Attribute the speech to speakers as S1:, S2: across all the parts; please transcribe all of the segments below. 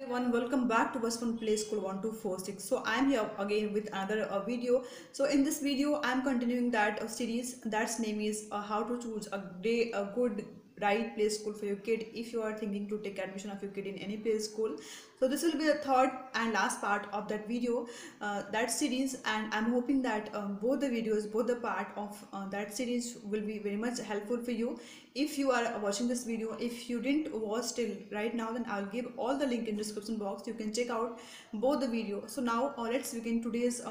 S1: Everyone, welcome back to Bus Play School 1246. So I am here again with another video. So in this video I am continuing that series that's name is how to choose a good right play school for your kid if you are thinking to take admission of your kid in any play school. So this will be the third and last part of that video, that series, and I'm hoping that both the videos, both the part of that series will be very much helpful for you. If you are watching this video, if you didn't watch till right now, then I'll give all the link in description box. You can check out both the video. So now let's begin today's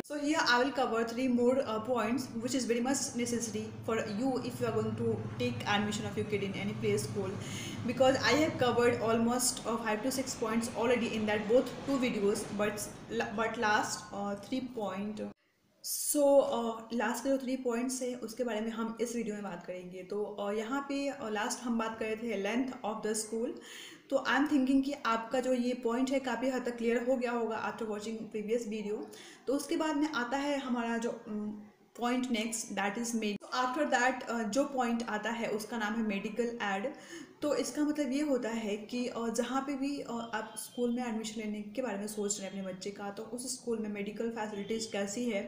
S1: so here I will cover three more points which is very much necessary for you if you are going to take admission of your kid in any play school, because I have covered almost 5 to 6 points already in that both two videos, but last 3 point so last के जो 3 points है उसके बारे में हम इस video में बात करेंगे। तो यहाँ पे लास्ट हम बात कर रहे थे लेंथ ऑफ द स्कूल। तो आई एम थिंकिंग कि आपका जो ये पॉइंट है काफ़ी हद तक क्लियर हो गया होगा आफ्टर वॉचिंग प्रीवियस वीडियो। तो उसके बाद में आता है हमारा जो point next, that is made. After that जो पॉइंट आता है उसका नाम है मेडिकल एड। तो इसका मतलब ये होता है कि जहाँ पे भी आप स्कूल में एडमिशन लेने के बारे में सोच रहे हैं अपने बच्चे का, तो उस स्कूल में मेडिकल फैसिलिटीज़ कैसी है,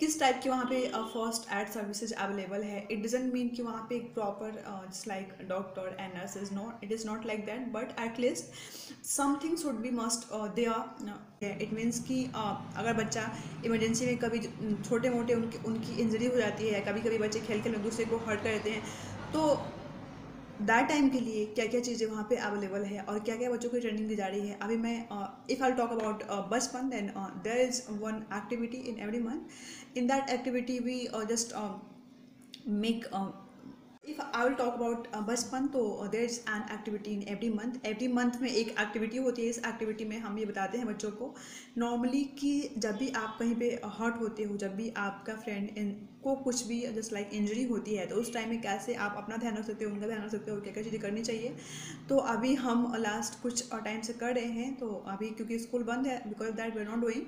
S1: किस टाइप की वहाँ पे फर्स्ट एड सर्विसेज अवेलेबल है। इट डजंट मीन कि वहाँ पे एक proper just like doctor and nurses, no, it is not like that, but at least something should be must there. It means कि अगर बच्चा इमरजेंसी में कभी छोटे मोटे उनकी इंजरी हो जाती है, कभी कभी बच्चे खेल खेल में दूसरे को हर्ट कर देते हैं, तो दैट टाइम के लिए क्या क्या चीज़ें वहाँ पे अवेलेबल है और क्या क्या बच्चों को ट्रेनिंग दी जा रही है। अभी मैं इफ़ आई टॉक अबाउट बचपन, then there is one activity in every month. In that activity we just make if I will talk about बचपन, तो there is an activity in every month में एक एक्टिविटी होती है। इस activity में हम ये बताते हैं बच्चों को नॉर्मली कि जब भी आप कहीं पे हर्ट होते हो, जब भी आपका फ्रेंड को कुछ भी जस्ट लाइक इंजरी होती है, तो उस टाइम में कैसे आप अपना ध्यान रख सकते हो, उनका ध्यान रख सकते हो, क्या क्या चीज़ें करनी चाहिए। तो अभी हम लास्ट कुछ टाइम से कर रहे हैं। तो अभी क्योंकि स्कूल बंद है, because that we are not doing,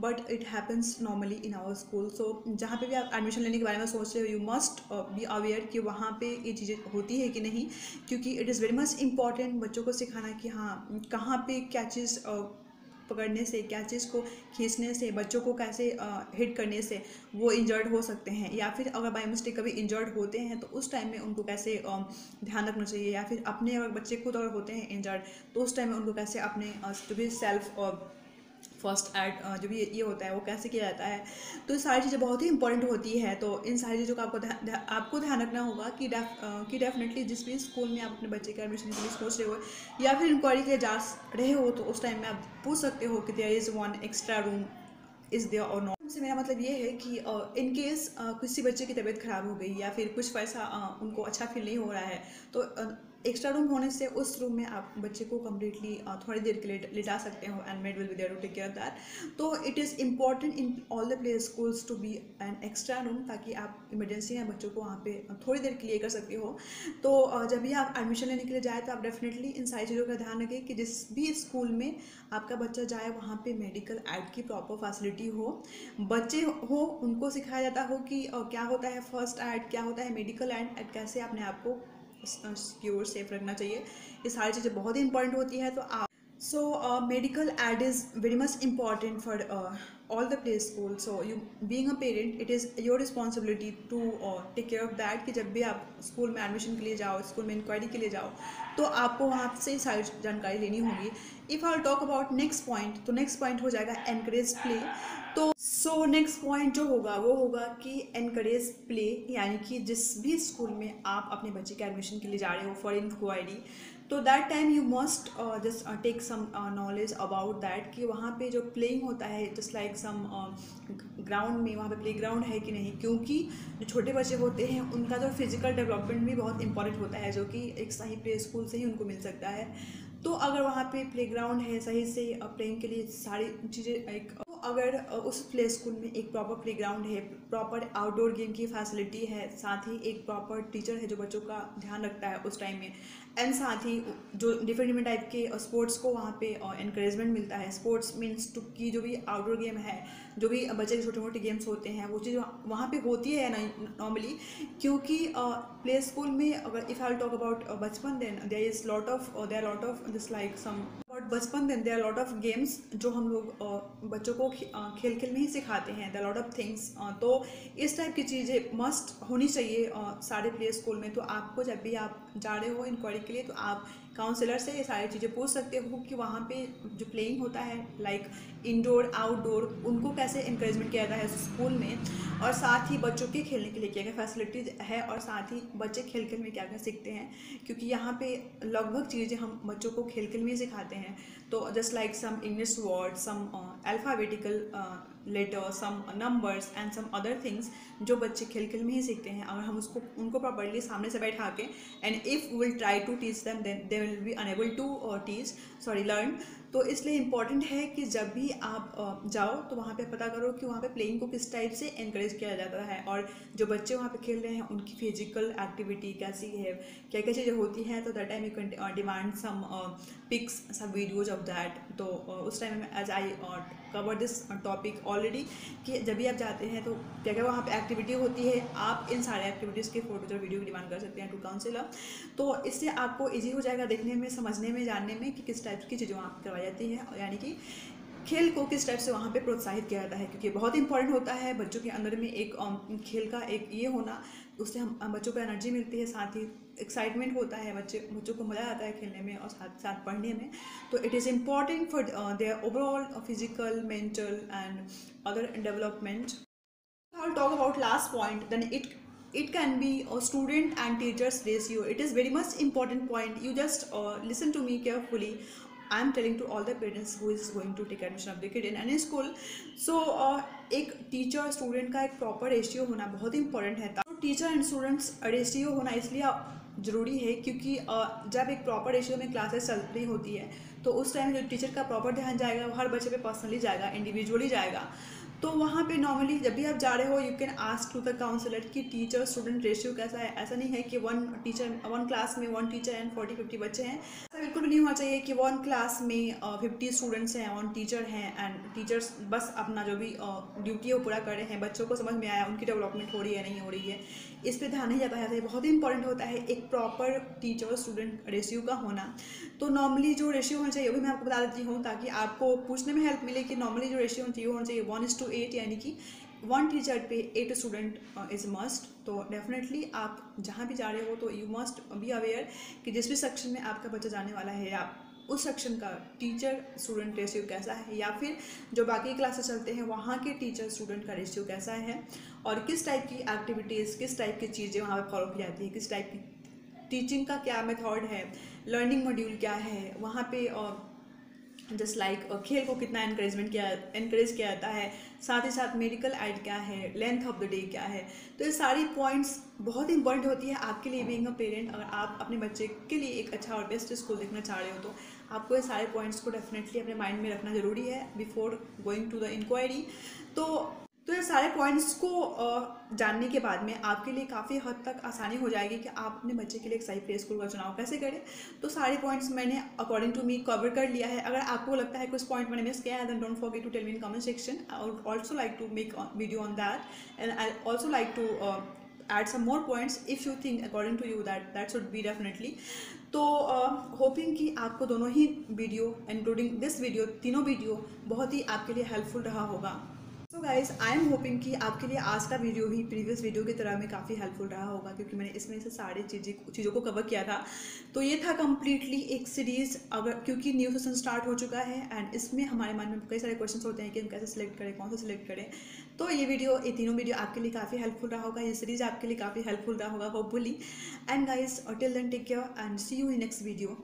S1: but it happens normally in our school. So जहाँ पे भी आप एडमिशन लेने के बारे में सोच रहे हो, यू मस्ट बी अवेयर कि वहाँ पे ये चीज़ें होती है कि नहीं, क्योंकि it is very much important बच्चों को सिखाना कि हाँ कहाँ पे क्या चीज़ पकड़ने से, क्या चीज़ को खींचने से, बच्चों को कैसे हिट करने से वो इंजर्ड हो सकते हैं, या फिर अगर बाई मिस्टेक कभी इंजर्ड होते हैं तो उस टाइम में उनको कैसे ध्यान रखना चाहिए, या फिर अपने अगर बच्चे खुद अगर होते हैं इंजर्ड तो उस टाइम में उनको कैसे अपने जो भी सेल्फ फर्स्ट एड जो भी ये होता है वो कैसे किया जाता है। तो ये सारी चीज़ें बहुत ही इंपॉर्टेंट होती है। तो इन सारी चीज़ों का आपको ध्यान रखना होगा कि डेफिनेटली जिस भी स्कूल में आप अपने बच्चे के एडमिशन के लिए सोच रहे हो या फिर इंक्वायरी के लिए जा रहे हो, तो उस टाइम में आप पूछ सकते हो कि there is one extra room is there और नॉट। से मेरा मतलब ये है कि इन केस किसी बच्चे की तबीयत ख़राब हो गई या फिर कुछ पैसा उनको अच्छा फील नहीं हो रहा है, तो एक्स्ट्रा रूम होने से उस रूम में आप बच्चे को कम्प्लीटली थोड़ी देर के लिए लिटा सकते हो, and maid will be there to take care of that. तो it is important in all the play schools to be an extra room, ताकि आप इमरजेंसी में बच्चों को वहाँ पे थोड़ी देर के लिए कर सकते हो। तो जब भी आप एडमिशन लेने के लिए जाए तो आप डेफिनेटली इन सारी चीज़ों का ध्यान रखें कि जिस भी स्कूल में आपका बच्चा जाए वहाँ पे मेडिकल एड की प्रॉपर फैसिलिटी हो, बच्चे हो उनको सिखाया जाता हो कि क्या होता है फर्स्ट एड, क्या होता है मेडिकल एड, कैसे अपने आप को सिक्योर सेफ रखना चाहिए। ये सारी चीज़ें बहुत ही इंपॉर्टेंट होती है। तो आप medical aid is very much important for all the play school. So you being a parent, it is your responsibility to take care of that कि जब भी आप स्कूल में एडमिशन के लिए जाओ, स्कूल में इंक्वायरी के लिए जाओ, तो आपको वहाँ से सारी जानकारी लेनी होगी। If I talk about next point, तो नेक्स्ट पॉइंट हो जाएगा एनकरेज प्ले। तो नेक्स्ट पॉइंट जो होगा वो होगा कि एनकरेज प्ले, यानी कि जिस भी स्कूल में आप अपने बच्चे के एडमिशन के लिए जा रहे हो फॉर इंक्वायरी, तो that time you must just take some knowledge about that कि वहाँ पे जो प्लेइंग होता है जस्ट लाइक सम ग्राउंड में वहाँ पे प्ले ग्राउंड है कि नहीं, क्योंकि जो छोटे बच्चे होते हैं उनका जो फिजिकल डेवलपमेंट भी बहुत इंपॉर्टेंट होता है, जो कि एक सही प्ले स्कूल से ही उनको मिल सकता है। तो अगर वहाँ पे प्ले ग्राउंड है सही से प्लेइंग के लिए सारी चीज़ें एक, अगर उस प्ले स्कूल में एक प्रॉपर प्ले ग्राउंड है, प्रॉपर आउटडोर गेम की फैसिलिटी है, साथ ही एक प्रॉपर टीचर है जो बच्चों का ध्यान रखता है उस टाइम में, एंड साथ ही जो डिफरेंट टाइप के स्पोर्ट्स को वहाँ पे इनक्रेजमेंट मिलता है। स्पोर्ट्स मीन्स टू की जो भी आउटडोर गेम है, जो भी बच्चे के छोटे मोटे गेम्स होते हैं, वो चीज़ वहाँ पे होती है नॉर्मली, क्योंकि प्ले स्कूल में अगर इफ़ आई टॉक अबाउट बचपन, then there are lot of just like some बचपन में देयर लॉट ऑफ गेम्स जो हम लोग बच्चों को खेल खेल में ही सिखाते हैं, देयर लॉट ऑफ थिंग्स। तो इस टाइप की चीज़ें मस्ट होनी चाहिए सारे प्ले स्कूल में। तो आपको जब भी आप जा रहे हो इंक्वायरी के लिए तो आप काउंसलर से ये सारी चीज़ें पूछ सकते हो कि वहाँ पे जो प्लेइंग होता है लाइक इंडोर आउटडोर उनको कैसे इंकरेजमेंट किया जाता है स्कूल में, और साथ ही बच्चों के खेलने के लिए क्या क्या फैसिलिटीज़ है, और साथ ही बच्चे खेल खेल में क्या क्या सीखते हैं, क्योंकि यहाँ पे लगभग चीज़ें हम बच्चों को खेल खेल में ही सिखाते हैं। तो just like some English word, some alphabetical letter, some numbers and some other things जो बच्चे खेल खेल में ही सीखते हैं। अगर हम उसको उनको प्रॉपर्ली सामने से बैठा के and if will try to teach them then they will be unable to learn. तो इसलिए इम्पॉर्टेंट है कि जब भी आप जाओ तो वहाँ पे पता करो कि वहाँ पे प्लेइंग को किस टाइप से इनक्रेज किया जाता है, और जो बच्चे वहाँ पे खेल रहे हैं उनकी फिजिकल एक्टिविटी कैसी है, क्या क्या चीज़ें होती हैं। तो that time you can demand some pics, some videos of that. तो उस टाइम में as I cover this topic already कि जब भी आप जाते हैं तो क्या क्या वहाँ पे एक्टिविटी होती है, आप इन सारे एक्टिविटीज़ के फोटोज और वीडियो की डिमांड कर सकते हैं टू काउंसलर। तो इससे आपको ईजी हो जाएगा देखने में, समझने में, जानने में कि किस टाइप की चीज़ें वहाँ पर करवाई जाती हैं, यानी कि खेल को किस टाइप से वहाँ पे प्रोत्साहित किया जाता है। क्योंकि बहुत इंपॉर्टेंट होता है बच्चों के अंदर में एक खेल का एक ये होना, उससे हम बच्चों को एनर्जी मिलती है, साथ ही एक्साइटमेंट होता है, बच्चों को मज़ा आता है खेलने में और साथ साथ पढ़ने में। तो it is important for their overall physical, mental and other development. I'll talk about last point, then it can be a student and teachers ratio. It is very much important point. You just listen to me carefully. I am telling to all the parents who is going to take admission of the kid in any school. So एक teacher student का एक proper ratio होना बहुत important है। तो teacher and students ratio होना इसलिए ज़रूरी है क्योंकि जब एक प्रॉपर रेशियो में क्लासेस चल रही होती है तो उस टाइम जो टीचर का प्रॉपर ध्यान जाएगा वो हर बच्चे पे पर्सनली जाएगा, इंडिविजुअली जाएगा। तो वहाँ पे नॉर्मली जब भी आप जा रहे हो you can ask to the counsellor कि टीचर स्टूडेंट रेशियो कैसा है। ऐसा नहीं है कि वन क्लास में 1 टीचर एंड 40-50 बच्चे हैं, ऐसा बिल्कुल भी नहीं होना चाहिए कि 1 क्लास में 50 स्टूडेंट्स हैं, 1 टीचर हैं एंड टीचर्स बस अपना जो भी ड्यूटी है वो पूरा कर रहे हैं, बच्चों को समझ में आया, उनकी डेवलपमेंट हो रही है नहीं हो रही है, इस पर ध्यान नहीं जाता है। बहुत इंपॉर्टेंट होता है एक प्रॉपर टीचर स्टूडेंट रेशियो का होना। तो नॉर्मली जो रेशियो होना चाहिए वो भी मैं आपको बता देती हूँ ताकि आपको पूछने में हेल्प मिले कि नॉर्मली जो रेशियो होना चाहिए 1:8, यानी कि 1 टीचर पे 8 स्टूडेंट इज मस्ट। तो डेफिनेटली आप जहाँ भी जा रहे हो तो यू मस्ट बी अवेयर कि जिस भी सेक्शन में आपका बच्चा जाने वाला है या उस सेक्शन का टीचर स्टूडेंट रेशियो कैसा है, या फिर जो बाकी क्लासेस चलते हैं वहाँ के टीचर स्टूडेंट का रेशियो कैसा है, और किस टाइप की एक्टिविटीज़, किस टाइप की चीज़ें वहाँ पर फॉलो की जाती है, किस टाइप की टीचिंग का क्या मेथड है, लर्निंग मॉड्यूल क्या है वहाँ पे, और जस्ट लाइक खेल को कितना एनकरेज किया जाता है, साथ ही साथ मेडिकल एड क्या है, लेंथ ऑफ द डे क्या है। तो ये सारी पॉइंट्स बहुत इंपॉर्टेंट होती है आपके लिए बीइंग अ पेरेंट। अगर आप अपने बच्चे के लिए एक अच्छा और बेस्ट स्कूल देखना चाह रहे हो तो आपको ये सारे पॉइंट्स को डेफिनेटली अपने माइंड में रखना ज़रूरी है before going to the inquiry. तो ये सारे पॉइंट्स को जानने के बाद में आपके लिए काफ़ी हद तक आसानी हो जाएगी कि आप अपने बच्चे के लिए एक सही प्ले स्कूल का चुनाव कैसे करें। तो सारे पॉइंट्स मैंने अकॉर्डिंग टू मी कवर कर लिया है। अगर आपको लगता है कुछ पॉइंट मैंने मिस किया है then don't forget to tell me in comment section. I would also like to make video on that and I also like to add some more points if you think according to you that should be definitely। तो hopping कि आपको दोनों ही video including this video, तीनों video बहुत ही आपके लिए helpful रहा होगा। So guys I am hoping कि आपके लिए आज का वीडियो भी प्रीवियस वीडियो की तरह में काफ़ी हेल्पफुल रहा होगा, क्योंकि मैंने इसमें से सारी चीज़ों को कवर किया था। तो ये था कम्प्लीटली एक सीरीज़, अगर क्योंकि न्यू सेशन स्टार्ट हो चुका है एंड इसमें हमारे मन में कई सारे क्वेश्चंस होते हैं कि हम कैसे सिलेक्ट करें, कौन सा सिलेक्ट करें। तो ये तीनों वीडियो आपके लिए काफ़ी हेल्पफुल रहा होगा, ये सीरीज़ आपके लिए काफ़ी हेल्पफुल रहा होगा hopefully. And guys till then take care and see you in next video.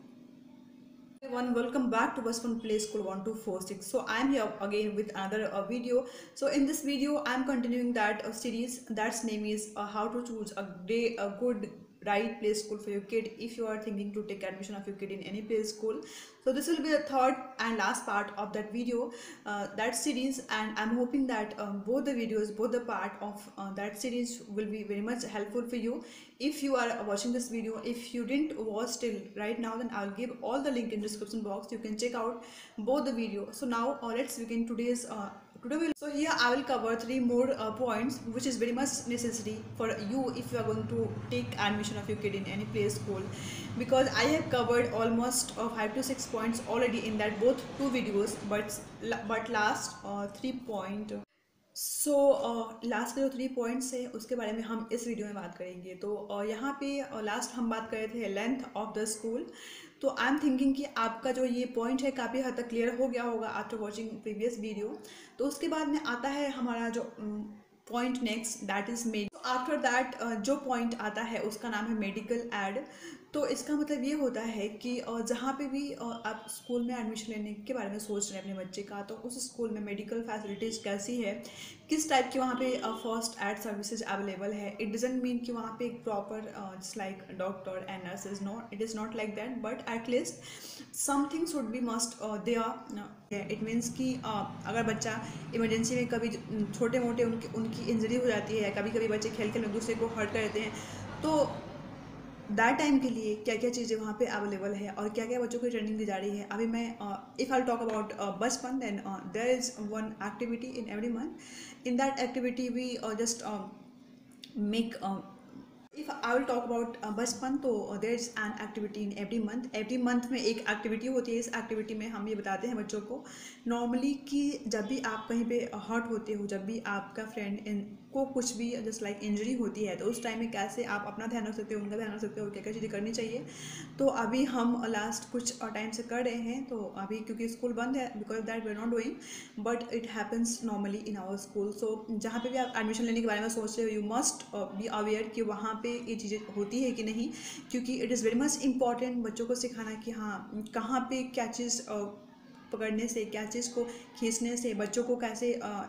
S1: Everyone, welcome back to Bachpan Play School 1246. So I am here again with another video. So in this video I am continuing that series that's name is how to choose a good right play school for your kid if you are thinking to take admission of your kid in any play school. So this will be the third and last part of that video, that series, and I'm hoping that both the part of that series will be very much helpful for you. If you are watching this video, if you didn't watch till right now, then I'll give all the link in description box. You can check out both the video. So now let's begin today's today we'll, so here I will cover three more points which is very much necessary for you if you are going to take admission of your kid in any play school, because I have covered almost 5 to 6 points already in that both two videos, but last 3 point, so last के जो 3 points है उसके बारे में हम इस video में बात करेंगे। तो यहाँ पे लास्ट हम बात कर रहे थे लेंथ ऑफ द स्कूल। तो आई एम थिंकिंग कि आपका जो ये पॉइंट है काफ़ी हद तक क्लियर हो गया होगा आफ्टर वॉचिंग प्रीवियस वीडियो। तो उसके बाद में आता है हमारा जो point next, that is after that जो पॉइंट आता है उसका नाम है मेडिकल एड। तो इसका मतलब ये होता है कि जहाँ पे भी आप स्कूल में एडमिशन लेने के बारे में सोच रहे हैं अपने बच्चे का, तो उस स्कूल में मेडिकल फैसिलिटीज़ कैसी है, किस टाइप की वहाँ पे फर्स्ट एड सर्विसेज अवेलेबल है। इट डजंट मीन कि वहाँ पे एक proper like doctor and nurses, no, it is not like that, but at least something should be must there. It means कि अगर बच्चा इमरजेंसी में कभी छोटे मोटे उनकी इंजरी हो जाती है, कभी कभी बच्चे खेल खेल में दूसरे को हर्ट कर देते हैं, तो दैट टाइम के लिए क्या क्या चीज़ें वहाँ पे अवेलेबल है और क्या क्या बच्चों को ट्रेनिंग दी जा रही है। अभी मैं इफ़ आई टॉक अबाउट बचपन, then there is one activity in every month. In that activity we just make, if I will talk about बचपन, तो there is an activity in every month में एक एक्टिविटी होती है। इस activity में हम ये बताते हैं बच्चों को नॉर्मली कि जब भी आप कहीं पे हर्ट होते हो, जब भी आपका फ्रेंड को कुछ भी जस्ट लाइक इंजरी होती है, तो उस टाइम में कैसे आप अपना ध्यान रख सकते हो, उनका ध्यान रख सकते हो, क्या क्या चीज़ें करनी चाहिए। तो अभी हम लास्ट कुछ टाइम से कर रहे हैं। तो अभी क्योंकि स्कूल बंद है, because that we are not doing, but it happens normally in our school. So जहाँ पे भी आप एडमिशन लेने के बारे में सोच रहे हो, यू मस्ट बी अवेयर कि वहाँ पे ये चीज़ें होती है कि नहीं, क्योंकि it is very much important बच्चों को सिखाना कि हाँ कहाँ पे क्या चीज़ पकड़ने से, क्या चीज़ को खींचने से, बच्चों को कैसे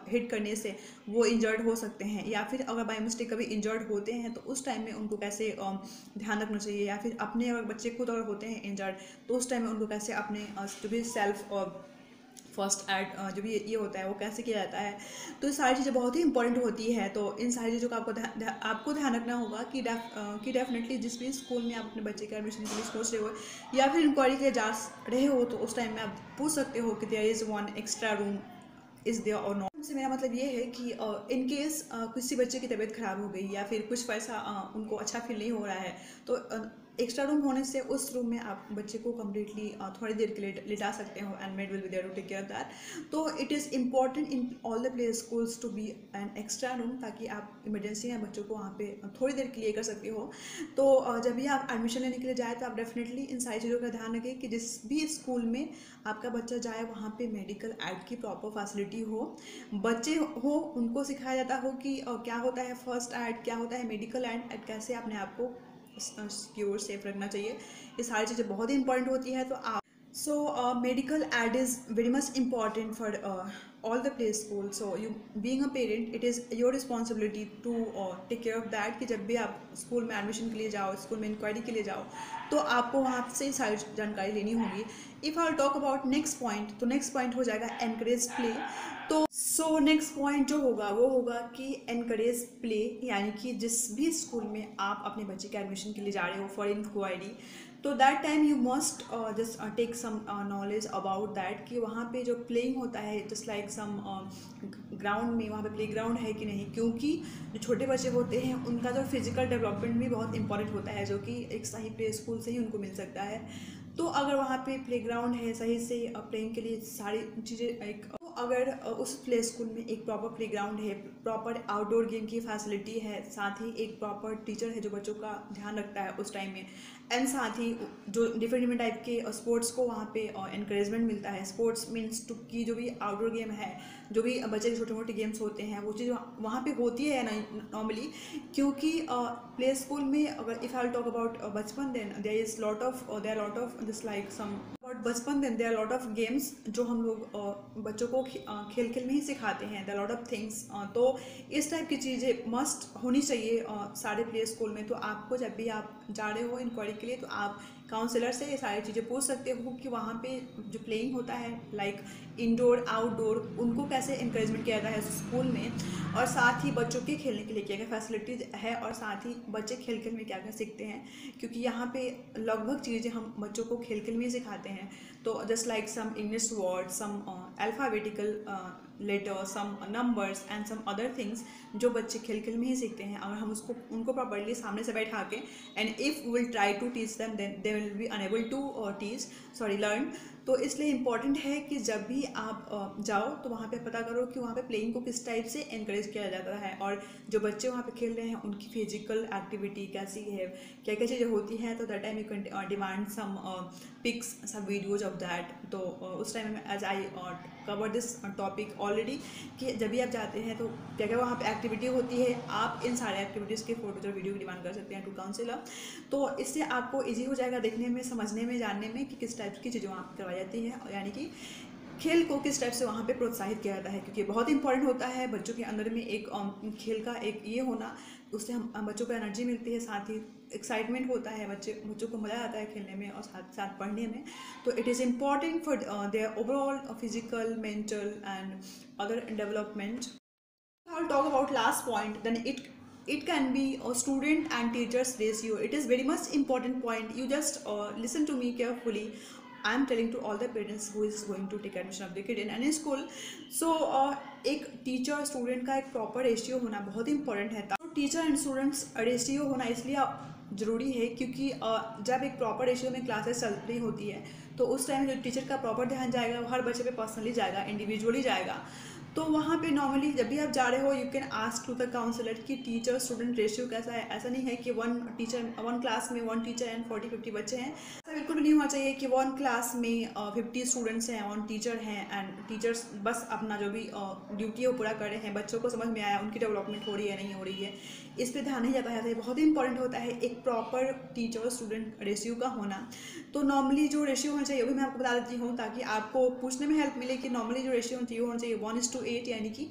S1: हिट करने से वो इंजर्ड हो सकते हैं, या फिर अगर बाई मिस्टेक कभी इंजर्ड होते हैं तो उस टाइम में उनको कैसे ध्यान रखना चाहिए, या फिर अपने अगर बच्चे खुद अगर होते हैं इंजर्ड तो उस टाइम में उनको कैसे अपने जो भी सेल्फ फर्स्ट एड जो भी ये होता है वो कैसे किया जाता है। तो ये सारी चीज़ें बहुत ही इंपॉर्टेंट होती है। तो इन सारी चीज़ों का आपको ध्यान रखना होगा कि डेफिनेटली जिस भी स्कूल में आप अपने बच्चे के एडमिशन के लिए सोच रहे हो या फिर इंक्वायरी के लिए जा रहे हो, तो उस टाइम में आप पूछ सकते हो कि there is one extra room is there और नॉट। से मेरा मतलब ये है कि इन केस किसी बच्चे की तबीयत ख़राब हो गई या फिर कुछ पैसा उनको अच्छा फील नहीं हो रहा है, तो एक्स्ट्रा रूम होने से उस रूम में आप बच्चे को कम्प्लीटली थोड़ी देर के लिए लिटा सकते हो and maid will be there to take care of that. तो it is important in all the play schools to be an extra room, ताकि आप इमरजेंसी में बच्चों को वहाँ पे थोड़ी देर के लिए कर सकते हो। तो जब भी आप एडमिशन लेने के लिए जाए तो आप डेफिनेटली इन सारी चीज़ों का ध्यान रखें कि जिस भी स्कूल में आपका बच्चा जाए वहाँ पे मेडिकल एड की प्रॉपर फैसिलिटी हो, बच्चे हो उनको सिखाया जाता हो कि क्या होता है फर्स्ट एड, क्या होता है मेडिकल एड, कैसे अपने आप को सिक्योर सेफ रखना चाहिए। ये सारी चीज़ें बहुत ही इंपॉर्टेंट होती है। तो आप medical aid is very much important for all the play school. So you being a parent, it is your responsibility to take care of that कि जब भी आप स्कूल में एडमिशन के लिए जाओ, स्कूल में इंक्वायरी के लिए जाओ, तो आपको वहाँ से सारी जानकारी लेनी होगी। If I talk about next point, तो नेक्स्ट पॉइंट हो जाएगा एनकरेज प्ले। तो नेक्स्ट पॉइंट जो होगा वो होगा कि एनकरेज प्ले, यानी कि जिस भी स्कूल में आप अपने बच्चे के एडमिशन के लिए जा रहे हो फॉर इंक्वायरी, तो that time you must just take some knowledge about that कि वहाँ पे जो प्लेइंग होता है जस्ट लाइक सम ग्राउंड में, वहाँ पे प्ले ग्राउंड है कि नहीं, क्योंकि जो छोटे बच्चे होते हैं उनका जो फिजिकल डेवलपमेंट भी बहुत इंपॉर्टेंट होता है, जो कि एक सही प्ले स्कूल से ही उनको मिल सकता है। तो अगर वहाँ पे प्ले ग्राउंड है सही से प्लेइंग के लिए सारी चीज़ें एक, अगर उस प्ले स्कूल में एक प्रॉपर प्ले ग्राउंड है, प्रॉपर आउटडोर गेम की फैसिलिटी है, साथ ही एक प्रॉपर टीचर है जो बच्चों का ध्यान रखता है उस टाइम में, एंड साथ ही जो डिफरेंट टाइप के स्पोर्ट्स को वहाँ पे इनक्रेजमेंट मिलता है। स्पोर्ट्स मीन्स टू की जो भी आउटडोर गेम है, जो भी बच्चे के छोटे मोटे गेम्स होते हैं, वो चीज़ वहाँ पे होती है नॉर्मली, क्योंकि प्ले स्कूल में अगर इफ़ आई टॉक अबाउट बचपन, then there are lot of just like some बचपन, then there are lot of games जो हम लोग बच्चों को खेल खेल में ही सिखाते हैं, there are lot of things. तो इस टाइप की चीज़ें मस्ट होनी चाहिए सारे प्ले स्कूल में। तो आपको जब भी आप जा रहे हो इंक्वायरी के लिए, तो आप काउंसलर से ये सारी चीज़ें पूछ सकते हो कि वहाँ पे जो प्लेइंग होता है लाइक इंडोर आउटडोर, उनको कैसे इंकरेजमेंट किया जाता है स्कूल में, और साथ ही बच्चों के खेलने के लिए क्या क्या फैसिलिटीज़ है, और साथ ही बच्चे खेल खेल में क्या क्या सीखते हैं, क्योंकि यहाँ पे लगभग चीज़ें हम बच्चों को खेल खेल में ही सिखाते हैं। तो just like some English word, some alphabetical letter, some numbers and some other things जो बच्चे खेल खेल में ही सीखते हैं। अगर हम उसको उनको प्रॉपर्ली सामने से बैठा के and if will try to teach them then they will be unable to learn. तो इसलिए इम्पॉर्टेंट है कि जब भी आप जाओ तो वहाँ पे पता करो कि वहाँ पे प्लेइंग को किस टाइप से एनकरेज किया जाता है, और जो बच्चे वहाँ पे खेल रहे हैं उनकी फिजिकल एक्टिविटी कैसी है, क्या क्या चीज़ें होती हैं। तो that time you can demand some pics, some videos of that. तो उस टाइम में as I cover this topic already कि जब भी आप जाते हैं तो क्या क्या वहाँ पे एक्टिविटी होती है, आप इन सारे एक्टिविटीज़ के फोटोज और वीडियो की डिमांड कर सकते हैं टू काउंसिलर। तो इससे आपको ईजी हो जाएगा देखने में, समझने में, जानने में कि किस टाइप की चीज़ें वहाँ पर करवाई जाती है, यानी कि खेल को किस टाइप से वहाँ पे प्रोत्साहित किया जाता है। क्योंकि बहुत इंपॉर्टेंट होता है बच्चों के अंदर में एक खेल का एक ये होना, उससे हम बच्चों को एनर्जी मिलती है, साथ ही एक्साइटमेंट होता है, बच्चों को मज़ा आता है खेलने में और साथ साथ पढ़ने में। तो it is important for their overall physical, mental and other development. I'll talk about last point, then it can be a student and teachers ratio. It is very much important point. You just listen to me carefully. I am telling to all the parents who is going to take admission of the kid in any school. So एक teacher student का एक proper ratio होना बहुत important है। तो teacher and students ratio होना इसलिए ज़रूरी है क्योंकि जब एक प्रॉपर रेशियो में क्लासेस चल रही होती है तो उस टाइम जो टीचर का प्रॉपर ध्यान जाएगा वो हर बच्चे पे पर्सनली जाएगा, इंडिविजुअली जाएगा। तो वहाँ पे नॉर्मली जब भी आप जा रहे हो you can ask to the counsellor कि टीचर स्टूडेंट रेशियो कैसा है। ऐसा नहीं है कि वन क्लास में 1 टीचर एंड 40-50 बच्चे हैं, ऐसा बिल्कुल भी नहीं होना चाहिए कि 1 क्लास में 50 स्टूडेंट्स हैं, 1 टीचर हैं एंड टीचर्स बस अपना जो भी ड्यूटी है वो पूरा कर रहे हैं, बच्चों को समझ में आया, उनकी डेवलपमेंट हो रही है नहीं हो रही है, इस पर ध्यान नहीं जाता है। तो बहुत इंपॉर्टेंट होता है एक प्रॉपर टीचर स्टूडेंट रेशियो का होना। तो नॉर्मली जो रेशियो होना चाहिए वो भी मैं आपको बता देती हूँ ताकि आपको पूछने में हेल्प मिले कि नॉर्मली जो रेशियो होना चाहिए 1:8, यानी कि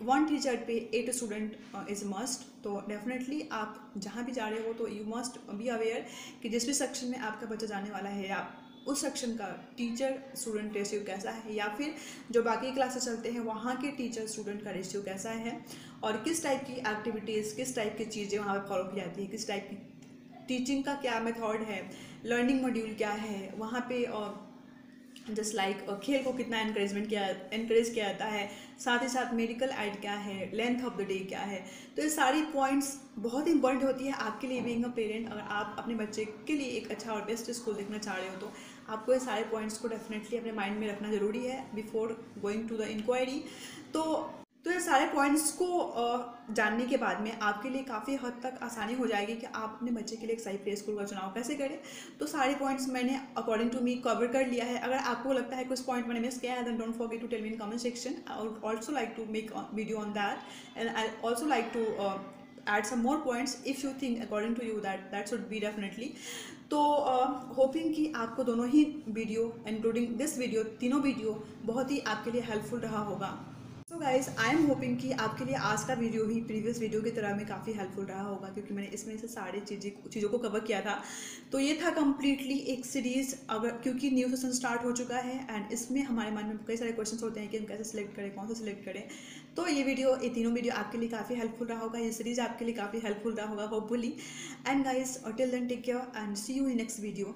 S1: 1 टीचर पे 8 स्टूडेंट इज़ मस्ट। तो डेफिनेटली आप जहाँ भी जा रहे हो तो यू मस्ट बी अवेयर कि जिस भी सेक्शन में आपका बच्चा जाने वाला है या उस सेक्शन का टीचर स्टूडेंट रेशियो कैसा है, या फिर जो बाकी क्लासेस चलते हैं वहाँ के टीचर स्टूडेंट का रेशियो कैसा है, और किस टाइप की एक्टिविटीज़, किस टाइप की चीज़ें वहाँ पर फॉलो की जाती है, किस टाइप की टीचिंग का क्या मेथड है, लर्निंग मॉड्यूल क्या है वहाँ पे, और जस्ट लाइक खेल को कितना एनकरेज किया जाता है, साथ ही साथ मेडिकल एड क्या है, लेंथ ऑफ द डे क्या है। तो ये सारी पॉइंट्स बहुत इंपॉर्टेंट होती है आपके लिए बीइंग अ पेरेंट। अगर आप अपने बच्चे के लिए एक अच्छा और बेस्ट स्कूल देखना चाह रहे हो तो आपको ये सारे पॉइंट्स को डेफिनेटली अपने माइंड में रखना ज़रूरी है before going to the inquiry. तो ये सारे पॉइंट्स को जानने के बाद में आपके लिए काफ़ी हद तक आसानी हो जाएगी कि आप अपने बच्चे के लिए एक सही प्ले स्कूल का चुनाव कैसे करें। तो सारे पॉइंट्स मैंने अकॉर्डिंग टू मी कवर कर लिया है। अगर आपको लगता है कुछ पॉइंट मैंने मिस किया है then don't forget to tell me in comment section. I would also like to make video on that and I also like to add some more points if you think according to you that should be definitely। तो hopping कि आपको दोनों ही video including this video, तीनों video बहुत ही आपके लिए helpful रहा होगा। So guys I am hoping कि आपके लिए आज का वीडियो भी प्रीवियस वीडियो की तरह में काफ़ी हेल्पफुल रहा होगा क्योंकि मैंने इसमें से सारी चीज़ों को कवर किया था। तो ये था कम्प्लीटली एक सीरीज़, अगर क्योंकि न्यू सेशन स्टार्ट हो चुका है एंड इसमें हमारे मन में कई सारे क्वेश्चंस होते हैं कि हम कैसे सिलेक्ट करें, कौन सा सिलेक्ट करें। तो ये तीनों वीडियो आपके लिए काफ़ी हेल्पफुल रहा होगा, ये सीरीज़ आपके लिए काफ़ी हेल्पफुल रहा होगा hopefully. And guys till then take care and see you in next video.